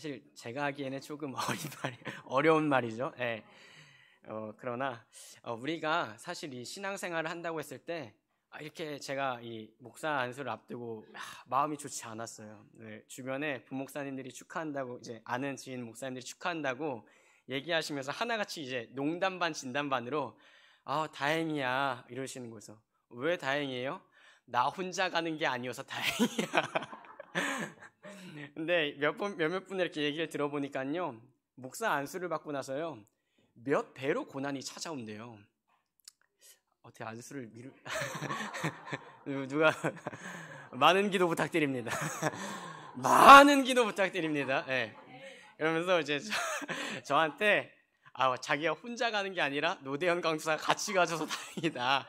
사실 제가 하기에는 조금 어려운 말이죠. 예. 그러나 우리가 사실 이 신앙생활을 한다고 했을 때 이렇게 제가 이 목사 안수를 앞두고 마음이 좋지 않았어요. 네, 주변에 부목사님들이 축하한다고, 이제 아는 지인 목사님들이 축하한다고 얘기하시면서 하나같이 이제 농담 반 진담 반으로 다행이야 이러시는 거죠. 왜 다행이에요? 나 혼자 가는 게 아니어서 다행이야. 근데 몇몇 분들 이렇게 얘기를 들어보니까요, 목사 안수를 받고 나서요 몇 배로 고난이 찾아온대요. 어떻게 안수를 누가 많은 기도 부탁드립니다. 많은 기도 부탁드립니다. 네. 그러면서 이제 저한테 자기가 혼자 가는 게 아니라 노대현 강사가 같이 가줘서 다행이다.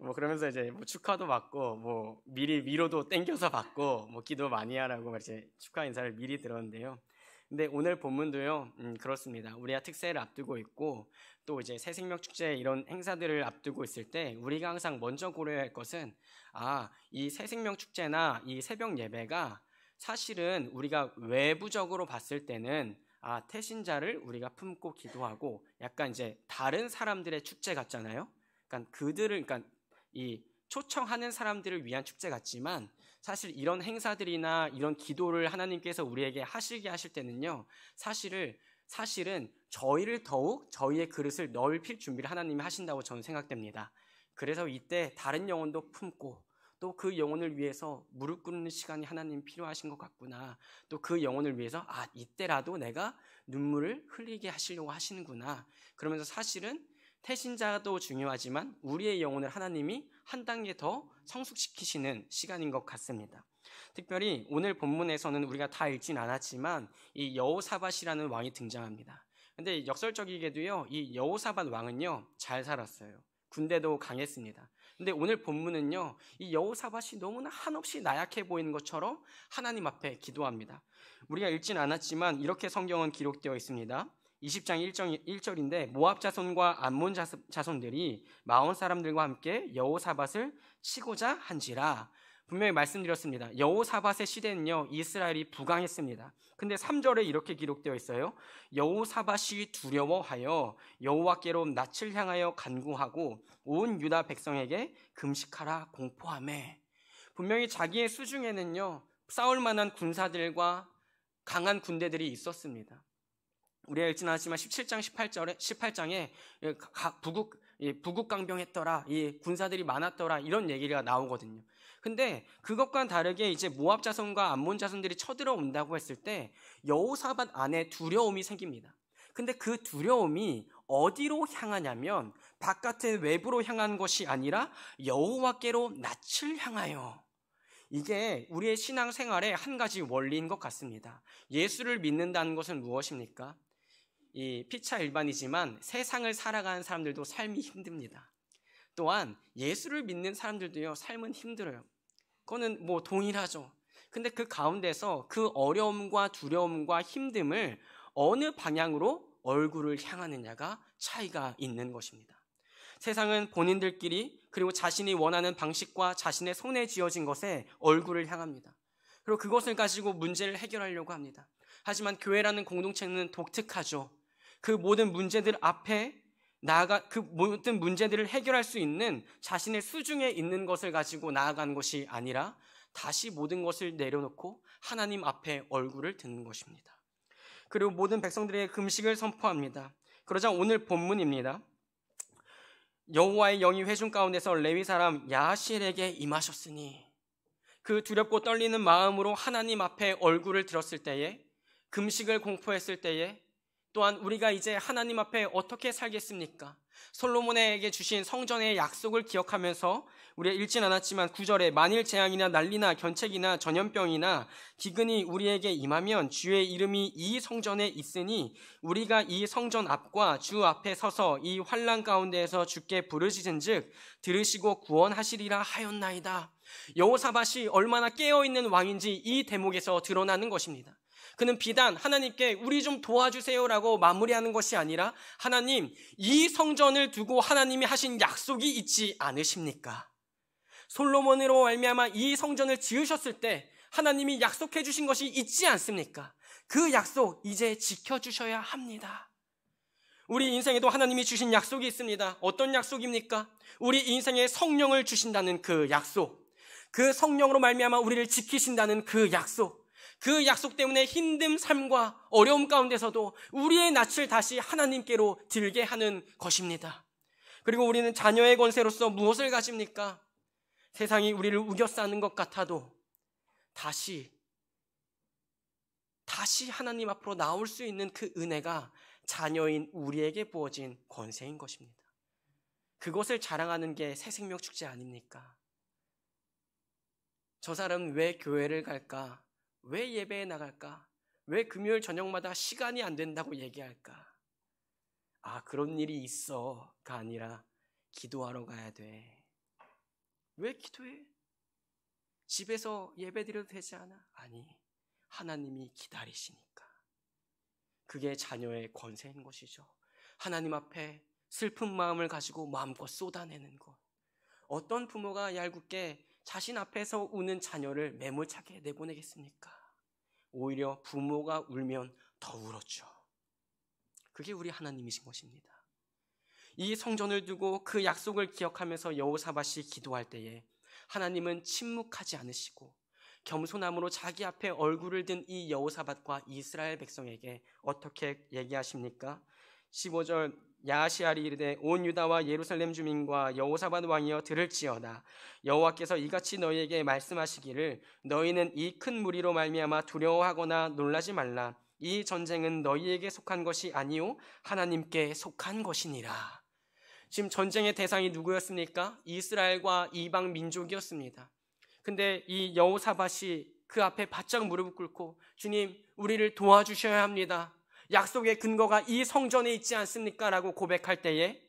뭐 그러면서 이제 뭐 축하도 받고 뭐 미리 위로도 땡겨서 받고 뭐 기도 많이 하라고 이제 축하 인사를 미리 들었는데요. 근데 오늘 본문도요, 그렇습니다. 우리가 특세를 앞두고 있고 또 이제 새생명축제 이런 행사들을 앞두고 있을 때 우리가 항상 먼저 고려해야 할 것은 이 새생명축제나 이 새벽 예배가 사실은 우리가 외부적으로 봤을 때는 태신자를 우리가 품고 기도하고 약간 이제 다른 사람들의 축제 같잖아요. 그러니까 그러니까 이 초청하는 사람들을 위한 축제 같지만 사실 이런 행사들이나 이런 기도를 하나님께서 우리에게 하시게 하실 때는요, 사실은 저희를 더욱 저희의 그릇을 넓힐 준비를 하나님이 하신다고 저는 생각됩니다. 그래서 이때 다른 영혼도 품고 또 그 영혼을 위해서 무릎 꿇는 시간이 하나님 필요하신 것 같구나. 또 그 영혼을 위해서 이때라도 내가 눈물을 흘리게 하시려고 하시는구나. 그러면서 사실은 태신자도 중요하지만 우리의 영혼을 하나님이 한 단계 더 성숙시키시는 시간인 것 같습니다. 특별히 오늘 본문에서는 우리가 다 읽진 않았지만 이 여호사밧이라는 왕이 등장합니다. 근데 역설적이게도요, 이 여호사밧 왕은요 잘 살았어요. 군대도 강했습니다. 근데 오늘 본문은요, 이 여호사밧이 너무나 한없이 나약해 보이는 것처럼 하나님 앞에 기도합니다. 우리가 읽진 않았지만 이렇게 성경은 기록되어 있습니다. 20장 1절인데 모압 자손과 암몬 자손들이 마온 사람들과 함께 여호사밧을 치고자 한지라. 분명히 말씀드렸습니다. 여호사밧의 시대는요 이스라엘이 부강했습니다. 근데 3절에 이렇게 기록되어 있어요. 여호사밧이 두려워하여 여호와께로 낯을 향하여 간구하고 온 유다 백성에게 금식하라 공포하매. 분명히 자기의 수중에는요 싸울 만한 군사들과 강한 군대들이 있었습니다. 우리가 읽진 않았지만 17장 18장에 부국강병했더라, 이 군사들이 많았더라, 이런 얘기가 나오거든요. 근데 그것과는 다르게 이제 모압 자손과 암몬 자손들이 쳐들어온다고 했을 때 여호사밧 안에 두려움이 생깁니다. 근데 그 두려움이 어디로 향하냐면 바깥의 외부로 향한 것이 아니라 여호와께로 낯을 향하여. 이게 우리의 신앙생활의 한 가지 원리인 것 같습니다. 예수를 믿는다는 것은 무엇입니까? 이 피차 일반이지만 세상을 살아가는 사람들도 삶이 힘듭니다. 또한 예수를 믿는 사람들도요 삶은 힘들어요. 그거는 뭐 동일하죠. 근데 그 가운데서 그 어려움과 두려움과 힘듦을 어느 방향으로 얼굴을 향하느냐가 차이가 있는 것입니다. 세상은 본인들끼리 그리고 자신이 원하는 방식과 자신의 손에 쥐어진 것에 얼굴을 향합니다. 그리고 그것을 가지고 문제를 해결하려고 합니다. 하지만 교회라는 공동체는 독특하죠. 그 모든 문제들 앞에 그 모든 문제들을 해결할 수 있는 자신의 수중에 있는 것을 가지고 나아가는 것이 아니라 다시 모든 것을 내려놓고 하나님 앞에 얼굴을 드는 것입니다. 그리고 모든 백성들에게 금식을 선포합니다. 그러자 오늘 본문입니다. 여호와의 영이 회중 가운데서 레위 사람 야하시엘에게 임하셨으니, 그 두렵고 떨리는 마음으로 하나님 앞에 얼굴을 들었을 때에, 금식을 공포했을 때에, 또한 우리가 이제 하나님 앞에 어떻게 살겠습니까? 솔로몬에게 주신 성전의 약속을 기억하면서 우리가 읽진 않았지만 9절에 만일 재앙이나 난리나 견책이나 전염병이나 기근이 우리에게 임하면 주의 이름이 이 성전에 있으니 우리가 이 성전 앞과 주 앞에 서서 이 환난 가운데에서 주께 부르짖은즉 들으시고 구원하시리라 하였나이다. 여호사밧이 얼마나 깨어있는 왕인지 이 대목에서 드러나는 것입니다. 그는 비단 하나님께 우리 좀 도와주세요라고 마무리하는 것이 아니라 하나님, 이 성전을 두고 하나님이 하신 약속이 있지 않으십니까? 솔로몬으로 말미암아 이 성전을 지으셨을 때 하나님이 약속해 주신 것이 있지 않습니까? 그 약속 이제 지켜주셔야 합니다. 우리 인생에도 하나님이 주신 약속이 있습니다. 어떤 약속입니까? 우리 인생에 성령을 주신다는 그 약속, 그 성령으로 말미암아 우리를 지키신다는 그 약속, 그 약속 때문에 힘든 삶과 어려움 가운데서도 우리의 낯을 다시 하나님께로 들게 하는 것입니다. 그리고 우리는 자녀의 권세로서 무엇을 가집니까? 세상이 우리를 우겨싸는 것 같아도 다시 하나님 앞으로 나올 수 있는 그 은혜가 자녀인 우리에게 부어진 권세인 것입니다. 그것을 자랑하는 게 새생명 축제 아닙니까? 저 사람은 왜 교회를 갈까? 왜 예배에 나갈까? 왜 금요일 저녁마다 시간이 안 된다고 얘기할까? 아, 그런 일이 있어가 아니라 기도하러 가야 돼. 왜 기도해? 집에서 예배 드려도 되지 않아? 아니, 하나님이 기다리시니까. 그게 자녀의 권세인 것이죠. 하나님 앞에 슬픈 마음을 가지고 마음껏 쏟아내는 것. 어떤 부모가 얄궂게 자신 앞에서 우는 자녀를 매몰차게 내보내겠습니까? 오히려 부모가 울면 더 울었죠. 그게 우리 하나님이신 것입니다. 이 성전을 두고 그 약속을 기억하면서 여호사밧이 기도할 때에 하나님은 침묵하지 않으시고 겸손함으로 자기 앞에 얼굴을 든 이 여호사밧과 이스라엘 백성에게 어떻게 얘기하십니까? 15절 야하시알이 이르되 온 유다와 예루살렘 주민과 여호사밧 왕이여 들을지어다. 여호와께서 이같이 너희에게 말씀하시기를 너희는 이 큰 무리로 말미암아 두려워하거나 놀라지 말라. 이 전쟁은 너희에게 속한 것이 아니요 하나님께 속한 것이니라. 지금 전쟁의 대상이 누구였습니까? 이스라엘과 이방 민족이었습니다. 근데 이 여호사밧이 그 앞에 바짝 무릎을 꿇고 주님, 우리를 도와주셔야 합니다. 약속의 근거가 이 성전에 있지 않습니까? 라고 고백할 때에,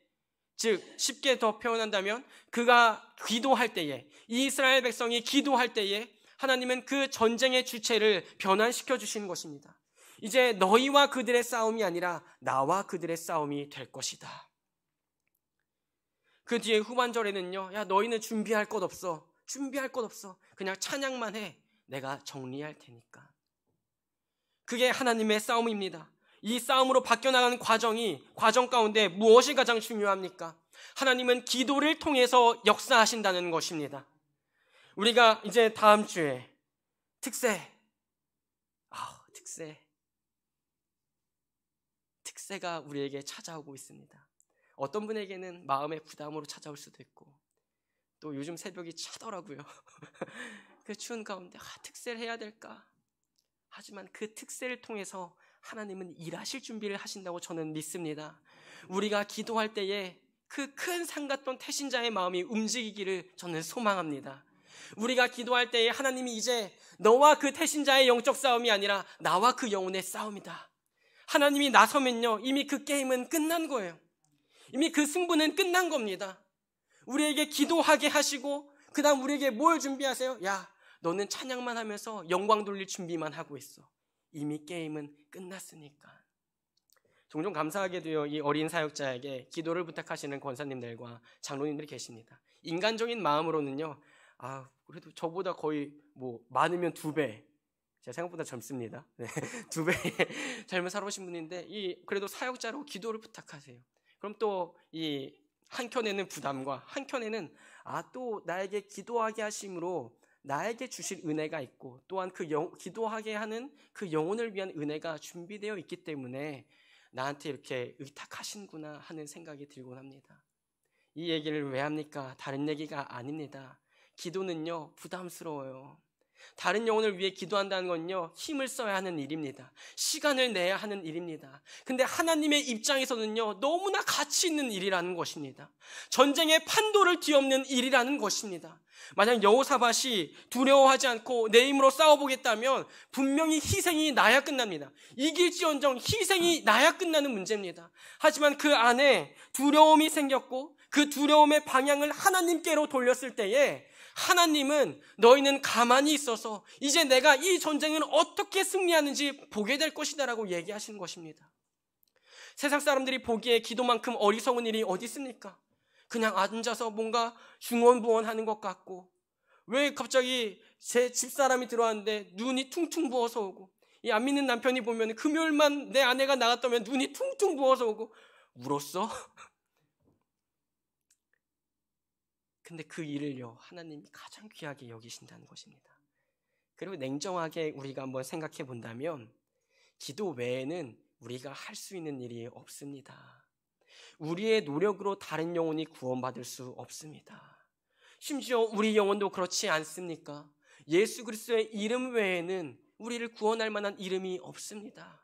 즉 쉽게 더 표현한다면 그가 기도할 때에, 이스라엘 백성이 기도할 때에 하나님은 그 전쟁의 주체를 변환시켜 주시는 것입니다. 이제 너희와 그들의 싸움이 아니라 나와 그들의 싸움이 될 것이다. 그 뒤에 후반절에는요, 야, 너희는 준비할 것 없어. 그냥 찬양만 해. 내가 정리할 테니까. 그게 하나님의 싸움입니다. 이 싸움으로 바뀌어나가는 과정 가운데 무엇이 가장 중요합니까? 하나님은 기도를 통해서 역사하신다는 것입니다. 우리가 이제 다음 주에 특세가 우리에게 찾아오고 있습니다. 어떤 분에게는 마음의 부담으로 찾아올 수도 있고, 또 요즘 새벽이 차더라고요. 그 추운 가운데 특세를 해야 될까? 하지만 그 특세를 통해서 하나님은 일하실 준비를 하신다고 저는 믿습니다. 우리가 기도할 때에 그 큰 산 같던 태신자의 마음이 움직이기를 저는 소망합니다. 우리가 기도할 때에 하나님이 이제 너와 그 태신자의 영적 싸움이 아니라 나와 그 영혼의 싸움이다. 하나님이 나서면요, 이미 그 게임은 끝난 거예요. 이미 그 승부는 끝난 겁니다. 우리에게 기도하게 하시고 그 다음 우리에게 뭘 준비하세요? 야, 너는 찬양만 하면서 영광 돌릴 준비만 하고 있어. 이미 게임은 끝났으니까. 종종 감사하게도요, 이 어린 사역자에게 기도를 부탁하시는 권사님들과 장로님들이 계십니다. 인간적인 마음으로는요, 그래도 저보다 거의 많으면 2배, 제가 생각보다 젊습니다. 네, 2배 젊은 살아오신 분인데 그래도 사역자로 기도를 부탁하세요. 그럼 또 이 한켠에는 부담과 한켠에는 또 나에게 기도하게 하심으로 나에게 주실 은혜가 있고, 또한 기도하게 하는 그 영혼을 위한 은혜가 준비되어 있기 때문에 나한테 이렇게 의탁하신구나 하는 생각이 들곤 합니다. 이 얘기를 왜 합니까? 다른 얘기가 아닙니다. 기도는요, 부담스러워요. 다른 영혼을 위해 기도한다는 건요, 힘을 써야 하는 일입니다. 시간을 내야 하는 일입니다. 근데 하나님의 입장에서는요, 너무나 가치 있는 일이라는 것입니다. 전쟁의 판도를 뒤엎는 일이라는 것입니다. 만약 여호사밧이 두려워하지 않고 내 힘으로 싸워보겠다면 분명히 희생이 나야 끝납니다. 이길지언정 희생이 나야 끝나는 문제입니다. 하지만 그 안에 두려움이 생겼고 그 두려움의 방향을 하나님께로 돌렸을 때에 하나님은 너희는 가만히 있어서 이제 내가 이 전쟁을 어떻게 승리하는지 보게 될 것이다 라고 얘기하시는 것입니다. 세상 사람들이 보기에 기도만큼 어리석은 일이 어디 있습니까? 그냥 앉아서 뭔가 중언부언하는 것 같고, 왜 갑자기 제 집사람이 들어왔는데 눈이 퉁퉁 부어서 오고, 이 안 믿는 남편이 보면 금요일만 내 아내가 나갔다면 눈이 퉁퉁 부어서 오고, 울었어? 근데 그 일을요, 하나님이 가장 귀하게 여기신다는 것입니다. 그리고 냉정하게 우리가 한번 생각해 본다면 기도 외에는 우리가 할 수 있는 일이 없습니다. 우리의 노력으로 다른 영혼이 구원받을 수 없습니다. 심지어 우리 영혼도 그렇지 않습니까? 예수 그리스도의 이름 외에는 우리를 구원할 만한 이름이 없습니다.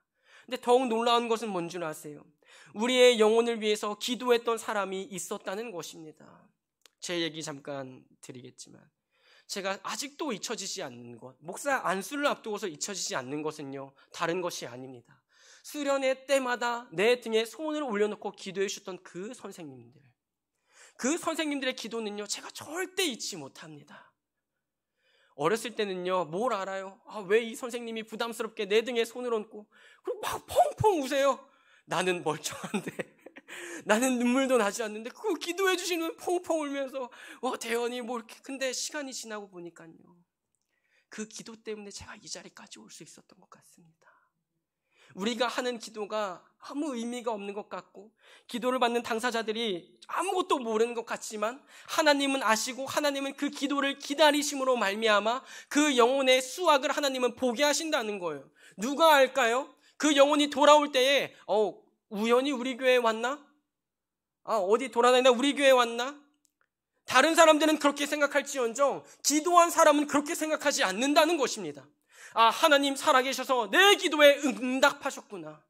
근데 더욱 놀라운 것은 뭔 줄 아세요? 우리의 영혼을 위해서 기도했던 사람이 있었다는 것입니다. 제 얘기 잠깐 드리겠지만, 제가 아직도 잊혀지지 않는 것, 목사 안수를 앞두고서 잊혀지지 않는 것은요, 다른 것이 아닙니다. 수련회 때마다 내 등에 손을 올려놓고 기도해 주셨던 그 선생님들의 기도는요, 제가 절대 잊지 못합니다. 어렸을 때는요, 뭘 알아요? 왜 이 선생님이 부담스럽게 내 등에 손을 얹고 그리고 막 펑펑 우세요? 나는 멀쩡한데 나는 눈물도 나지 않는데 그 기도해 주시는 펑펑 울면서 대현이 뭐 이렇게. 근데 시간이 지나고 보니까요, 그 기도 때문에 제가 이 자리까지 올 수 있었던 것 같습니다. 우리가 하는 기도가 아무 의미가 없는 것 같고, 기도를 받는 당사자들이 아무것도 모르는 것 같지만, 하나님은 아시고 하나님은 그 기도를 기다리심으로 말미암아 그 영혼의 수확을 하나님은 보게 하신다는 거예요. 누가 알까요? 그 영혼이 돌아올 때에 우연히 우리 교회에 왔나? 어디 돌아다니다 우리 교회에 왔나? 다른 사람들은 그렇게 생각할지언정 기도한 사람은 그렇게 생각하지 않는다는 것입니다. 하나님 살아계셔서 내 기도에 응답하셨구나.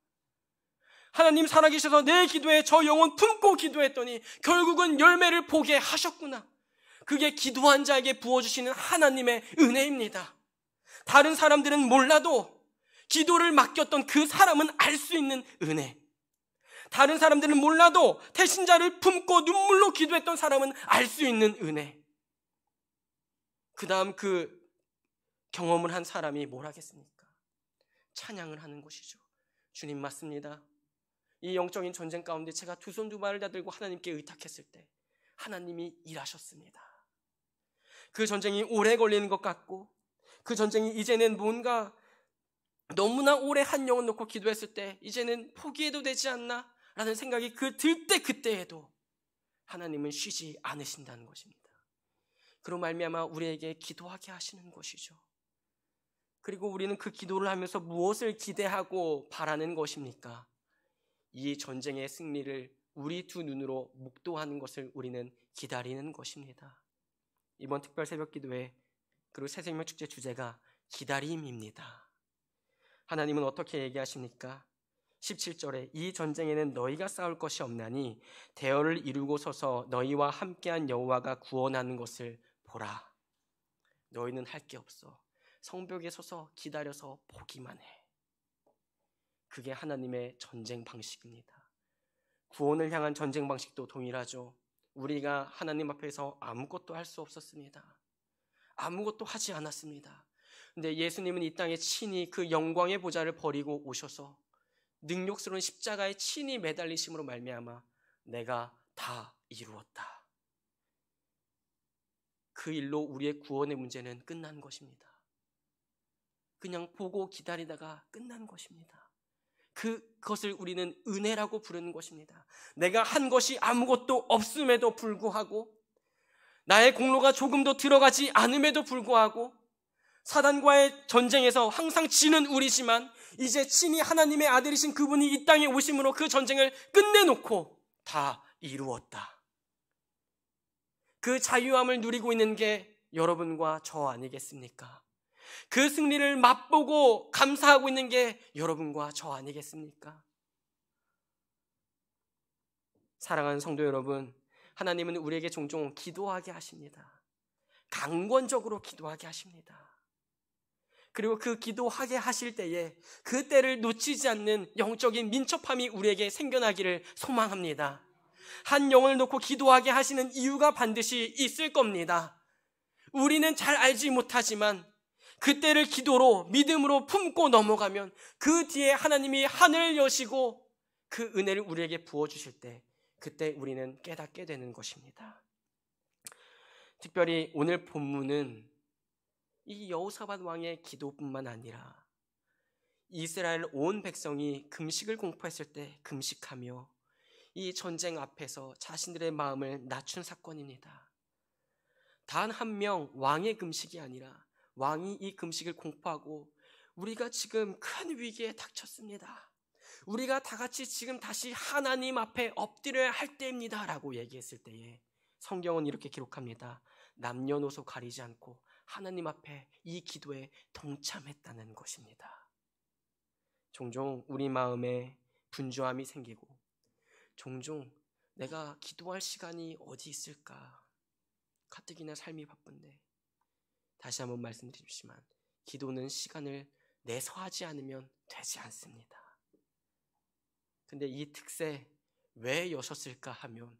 하나님 살아계셔서 내 기도에 저 영혼 품고 기도했더니 결국은 열매를 보게 하셨구나. 그게 기도한 자에게 부어주시는 하나님의 은혜입니다. 다른 사람들은 몰라도 기도를 맡겼던 그 사람은 알 수 있는 은혜. 다른 사람들은 몰라도 태신자를 품고 눈물로 기도했던 사람은 알 수 있는 은혜. 그 다음 그 경험을 한 사람이 뭘 하겠습니까? 찬양을 하는 것이죠. 주님 맞습니다. 이 영적인 전쟁 가운데 제가 두 손 두 발을 다 들고 하나님께 의탁했을 때 하나님이 일하셨습니다. 그 전쟁이 오래 걸리는 것 같고, 그 전쟁이 이제는 뭔가 너무나 오래 한 영혼 놓고 기도했을 때 이제는 포기해도 되지 않나 라는 생각이 들 때 그때에도 하나님은 쉬지 않으신다는 것입니다. 그로 말미암아 우리에게 기도하게 하시는 것이죠. 그리고 우리는 그 기도를 하면서 무엇을 기대하고 바라는 것입니까? 이 전쟁의 승리를 우리 두 눈으로 목도하는 것을 우리는 기다리는 것입니다. 이번 특별 새벽 기도회 그리고 새생명 축제 주제가 기다림입니다. 하나님은 어떻게 얘기하십니까? 17절에 이 전쟁에는 너희가 싸울 것이 없나니 대열을 이루고 서서 너희와 함께한 여호와가 구원하는 것을 보라. 너희는 할 게 없어. 성벽에 서서 기다려서 보기만 해. 그게 하나님의 전쟁 방식입니다. 구원을 향한 전쟁 방식도 동일하죠. 우리가 하나님 앞에서 아무것도 할 수 없었습니다. 아무것도 하지 않았습니다. 근데 예수님은 이 땅에 친히 그 영광의 보좌를 버리고 오셔서 능력스러운 십자가에 친히 매달리심으로 말미암아 내가 다 이루었다. 그 일로 우리의 구원의 문제는 끝난 것입니다. 그냥 보고 기다리다가 끝난 것입니다. 그것을 우리는 은혜라고 부르는 것입니다. 내가 한 것이 아무것도 없음에도 불구하고, 나의 공로가 조금도 들어가지 않음에도 불구하고, 사단과의 전쟁에서 항상 지는 우리지만 이제 친히 하나님의 아들이신 그분이 이 땅에 오심으로 그 전쟁을 끝내놓고 다 이루었다. 그 자유함을 누리고 있는 게 여러분과 저 아니겠습니까? 그 승리를 맛보고 감사하고 있는 게 여러분과 저 아니겠습니까? 사랑하는 성도 여러분, 하나님은 우리에게 종종 기도하게 하십니다. 강권적으로 기도하게 하십니다. 그리고 그 기도하게 하실 때에 그 때를 놓치지 않는 영적인 민첩함이 우리에게 생겨나기를 소망합니다. 한 영혼을 놓고 기도하게 하시는 이유가 반드시 있을 겁니다. 우리는 잘 알지 못하지만 그때를 기도로 믿음으로 품고 넘어가면 그 뒤에 하나님이 하늘을 여시고 그 은혜를 우리에게 부어주실 때 그때 우리는 깨닫게 되는 것입니다. 특별히 오늘 본문은 이 여호사밧 왕의 기도뿐만 아니라 이스라엘 온 백성이 금식을 공포했을 때 금식하며 이 전쟁 앞에서 자신들의 마음을 낮춘 사건입니다. 단 한 명 왕의 금식이 아니라 왕이 이 금식을 공포하고 우리가 지금 큰 위기에 닥쳤습니다. 우리가 다 같이 지금 다시 하나님 앞에 엎드려야 할 때입니다 라고 얘기했을 때에 성경은 이렇게 기록합니다. 남녀노소 가리지 않고 하나님 앞에 이 기도에 동참했다는 것입니다. 종종 우리 마음에 분주함이 생기고 종종 내가 기도할 시간이 어디 있을까? 가뜩이나 삶이 바쁜데 다시 한번 말씀드리지만 기도는 시간을 내서 하지 않으면 되지 않습니다. 근데 이 특세 왜 여셨을까 하면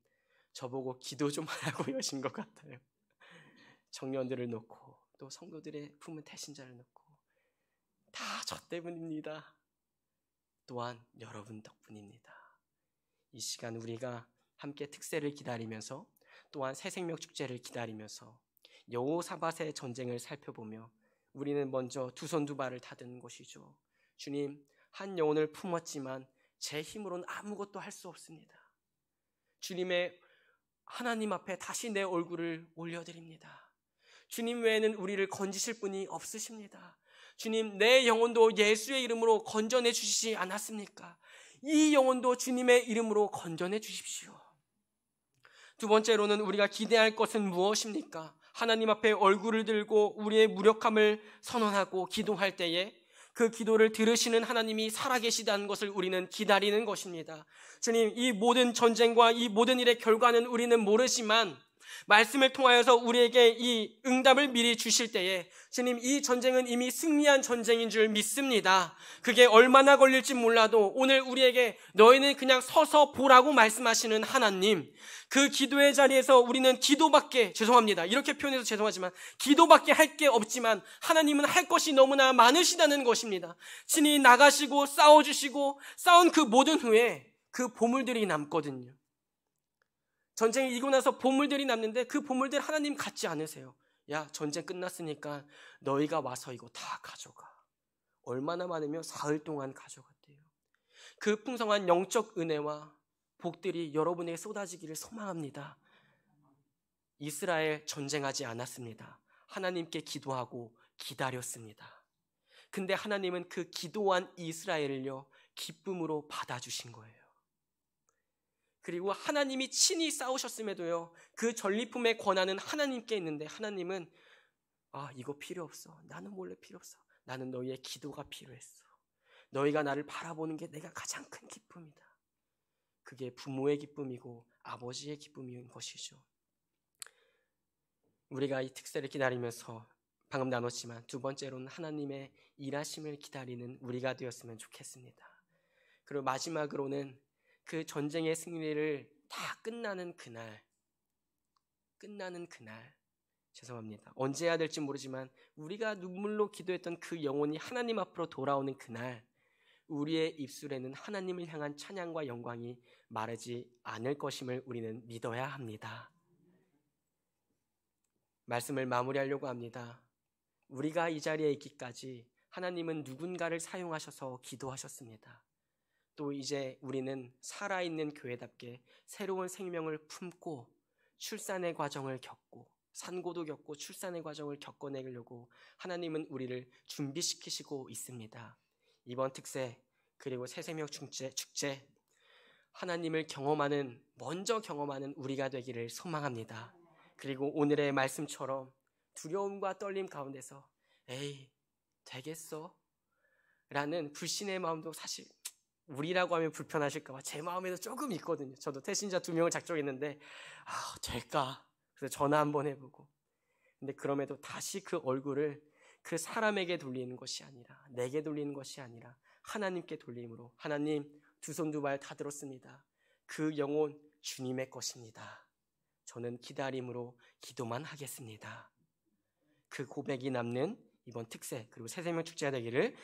저보고 기도 좀 하라고 여신 것 같아요. 청년들을 놓고 또 성도들의 품은 태신자를 놓고 다 저 때문입니다. 또한 여러분 덕분입니다. 이 시간 우리가 함께 특세를 기다리면서 또한 새생명 축제를 기다리면서 여호사밧의 전쟁을 살펴보며 우리는 먼저 두 손 두 발을 다듬는 것이죠. 주님, 한 영혼을 품었지만 제 힘으로는 아무것도 할 수 없습니다. 주님의 하나님 앞에 다시 내 얼굴을 올려드립니다. 주님 외에는 우리를 건지실 분이 없으십니다. 주님, 내 영혼도 예수의 이름으로 건져내 주시지 않았습니까? 이 영혼도 주님의 이름으로 건져내 주십시오. 두 번째로는 우리가 기대할 것은 무엇입니까? 하나님 앞에 얼굴을 들고 우리의 무력함을 선언하고 기도할 때에 그 기도를 들으시는 하나님이 살아계시다는 것을 우리는 기다리는 것입니다. 주님, 이 모든 전쟁과 이 모든 일의 결과는 우리는 모르지만 말씀을 통하여서 우리에게 이 응답을 미리 주실 때에 주님, 이 전쟁은 이미 승리한 전쟁인 줄 믿습니다. 그게 얼마나 걸릴지 몰라도 오늘 우리에게 너희는 그냥 서서 보라고 말씀하시는 하나님, 그 기도의 자리에서 우리는 기도밖에, 죄송합니다, 이렇게 표현해서 죄송하지만 기도밖에 할 게 없지만 하나님은 할 것이 너무나 많으시다는 것입니다. 친히 나가시고 싸워주시고 싸운 그 모든 후에 그 보물들이 남거든요. 전쟁이 이기고 나서 보물들이 남는데 그 보물들 하나님 갖지 않으세요. 야, 전쟁 끝났으니까 너희가 와서 이거 다 가져가. 얼마나 많으면 사흘 동안 가져갔대요. 그 풍성한 영적 은혜와 복들이 여러분에게 쏟아지기를 소망합니다. 이스라엘 전쟁하지 않았습니다. 하나님께 기도하고 기다렸습니다. 근데 하나님은 그 기도한 이스라엘을요, 기쁨으로 받아주신 거예요. 그리고 하나님이 친히 싸우셨음에도요, 그 전리품의 권한은 하나님께 있는데 하나님은 이거 필요 없어. 나는 원래 필요 없어. 나는 너희의 기도가 필요했어. 너희가 나를 바라보는 게 내가 가장 큰 기쁨이다. 그게 부모의 기쁨이고 아버지의 기쁨인 것이죠. 우리가 이 특세를 기다리면서 방금 나눴지만 두 번째로는 하나님의 일하심을 기다리는 우리가 되었으면 좋겠습니다. 그리고 마지막으로는 그 전쟁의 승리를 다 끝나는 그날, 죄송합니다. 언제 해야 될지 모르지만 우리가 눈물로 기도했던 그 영혼이 하나님 앞으로 돌아오는 그날, 우리의 입술에는 하나님을 향한 찬양과 영광이 마르지 않을 것임을 우리는 믿어야 합니다. 말씀을 마무리하려고 합니다. 우리가 이 자리에 있기까지 하나님은 누군가를 사용하셔서 기도하셨습니다. 또 이제 우리는 살아있는 교회답게 새로운 생명을 품고 출산의 과정을 겪고 산고도 겪고 출산의 과정을 겪어내려고 하나님은 우리를 준비시키시고 있습니다. 이번 특세 그리고 새생명 축제 하나님을 먼저 경험하는 우리가 되기를 소망합니다. 그리고 오늘의 말씀처럼 두려움과 떨림 가운데서 에이 되겠어? 라는 불신의 마음도 사실 우리라고 하면 불편하실까봐 제 마음에도 조금 있거든요. 저도 태신자 2명을 작정했는데 될까? 그래서 전화 한번 해보고, 근데 그럼에도 다시 그 얼굴을 그 사람에게 돌리는 것이 아니라, 내게 돌리는 것이 아니라 하나님께 돌림으로, 하나님 두 손 두 발 다 들었습니다. 그 영혼 주님의 것입니다. 저는 기다림으로 기도만 하겠습니다. 그 고백이 남는 이번 특세 그리고 새생명 축제가 되기를